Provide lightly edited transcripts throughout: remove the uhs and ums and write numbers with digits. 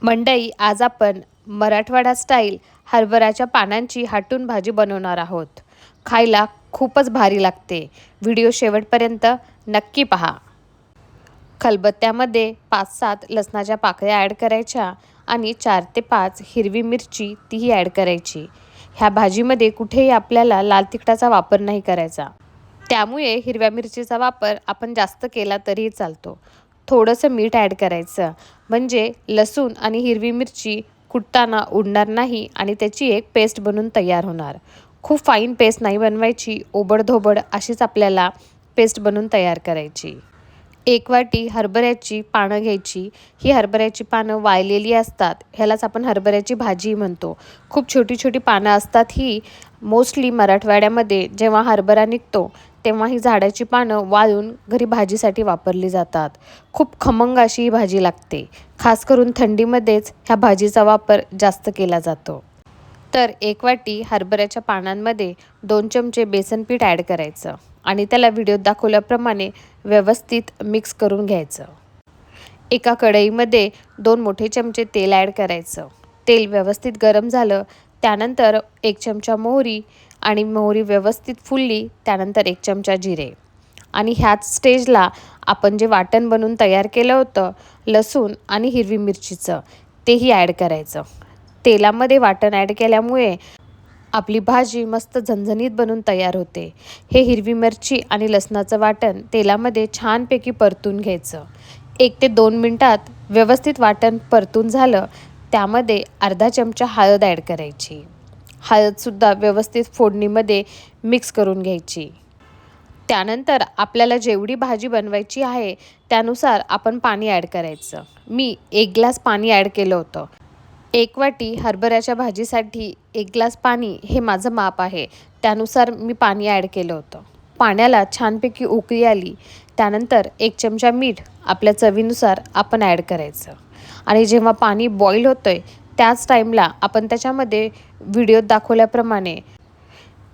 मंडई, आज आपण मराठवाडा स्टाईल हरभऱ्याच्या पानांची हाटून भाजी बनवणार आहोत। खायला खूपच भारी लागते। व्हिडिओ शेवटपर्यंत नक्की पहा। खलबत्त्यामध्ये 5-7 लसणाच्या पाकळ्या ॲड करायच्या आणि 4 ते 5 हिरवी मिरची तीही ॲड करायची। ह्या भाजीमध्ये कुठेही आपल्याला लाल तिखटाचा वापर नाही करायचा, त्यामुळे हिरव्या मिरचीचा वापर आपण जास्त केला तरीही चालतो। थोडंसं मीठ ॲड करायचं, म्हणजे लसूण आणि हिरवी मिरची कुटताना उडणार नाही आणि त्याची एक पेस्ट बनून तयार होणार। खूप फाईन पेस्ट नाही बनवायची, ओबडधोबड अशीच आपल्याला पेस्ट बनवून तयार करायची। 1 वाटी हरभऱ्याची पानं घ्यायची। ही हरभऱ्याची पानं वाळलेली असतात, ह्यालाच आपण हरभऱ्याची भाजी म्हणतो। खूप छोटी छोटी पानं असतात ही। मोस्टली मराठवाड्यामध्ये जेव्हा हरभरा निघतो तेव्हा ही झाडाची पानं वाळून घरी भाजीसाठी वापरली जातात। खूप खमंग अशी ही भाजी लागते। खास करून थंडीमध्येच ह्या भाजीचा वापर जास्त केला जातो। तर 1 वाटी हरभऱ्याच्या पानांमध्ये 2 चमचे बेसन पीठ ॲड करायचं आणि त्याला व्हिडिओत दाखवल्याप्रमाणे व्यवस्थित मिक्स करून घ्यायचं। एका कढईमध्ये 2 मोठे चमचे तेल ॲड करायचं। तेल व्यवस्थित गरम झालं त्यानंतर 1 चमचा मोहरी आणि मोहरी व्यवस्थित फुलली त्यानंतर 1 चमचा जिरे आणि ह्याच स्टेजला आपण जे वाटण बनवून तयार केलं होतं लसूण आणि हिरवी मिरचीचं, तेही ॲड करायचं। तेलामध्ये वाटण ॲड केल्यामुळे आपली भाजी मस्त झणझणीत बनून तयार होते। हे हिरवी मिरची आणि लसणाचं वाटण तेलामध्ये छानपैकी परतून घ्यायचं। 1 ते 2 मिनटात व्यवस्थित वाटण परतून झालं त्यामध्ये अर्धा चमचा हळद ॲड करायची। हळदसुद्धा व्यवस्थित फोडणीमध्ये मिक्स करून घ्यायची। त्यानंतर आपल्याला जेवढी भाजी बनवायची आहे त्यानुसार आपण पाणी ॲड करायचं। मी 1 ग्लास पाणी ॲड केलं होतं। 1 वाटी हरभऱ्याच्या भाजीसाठी 1 ग्लास पाणी हे माझं माप आहे, त्यानुसार मी पाणी ॲड केलं होतं। पाण्याला छानपैकी उकळी आली त्यानंतर 1 चमचा मीठ आपल्या चवीनुसार आपण ॲड करायचं आणि जेव्हा पाणी बॉईल होतंय त्याच टाईमला आपण त्याच्यामध्ये व्हिडिओत दाखवल्याप्रमाणे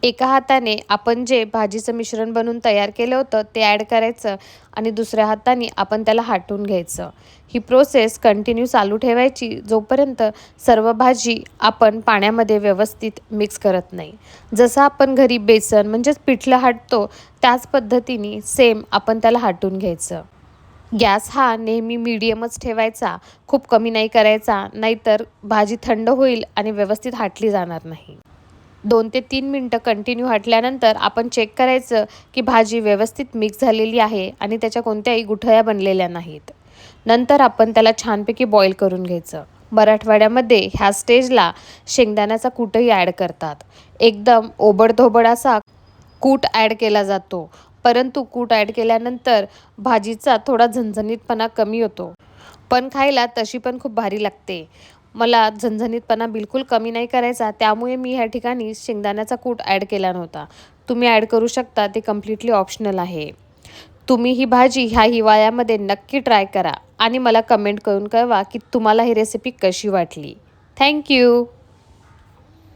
एका हाताने आपण जे भाजीचं मिश्रण बनवून तयार केलं होतं ते ॲड करायचं आणि दुसऱ्या हाताने आपण त्याला हाटून घ्यायचं। ही प्रोसेस कंटिन्यू चालू ठेवायची जोपर्यंत सर्व भाजी आपण पाण्यामध्ये व्यवस्थित मिक्स करत नाही। जसं आपण घरी बेसन म्हणजेच पिठलं हाटतो त्याच पद्धतीने सेम आपण त्याला हाटून घ्यायचं। गॅस हा नेहमी मीडियमच ठेवायचा, खूप कमी नाही करायचा, नाहीतर भाजी थंड होईल आणि व्यवस्थित हाटली जाणार नाही। 2 ते 3 मिनटं कंटिन्यू हाटल्यानंतर आपण चेक करायचं की भाजी व्यवस्थित मिक्स झालेली आहे आणि त्याच्या कोणत्याही गुठळ्या बनलेल्या नाहीत। नंतर आपण त्याला छानपैकी बॉईल करून घ्यायचं। मराठवाड्यामध्ये ह्या स्टेजला शेंगदाण्याचा कूटही ॲड करतात। एकदम ओबडधोबड असा कूट ॲड केला जातो, परंतु कूट ॲड केल्यानंतर भाजीचा थोडा झणझणीतपणा कमी होतो, पण खायला तशी पण खूप भारी लागते। मला झणझणीतपणा बिलकुल कमी नाही करायचा, त्यामुळे मी ह्या ठिकाणी शेंगदाण्याचा कूट ॲड केला नव्हता। तुम्ही ॲड करू शकता, ते कम्प्लिटली ऑप्शनल आहे। तुम्ही ही भाजी ह्या हिवाळ्यामध्ये नक्की ट्राय करा आणि मला कमेंट करून कळवा की तुम्हाला ही रेसिपी कशी वाटली। Thank you.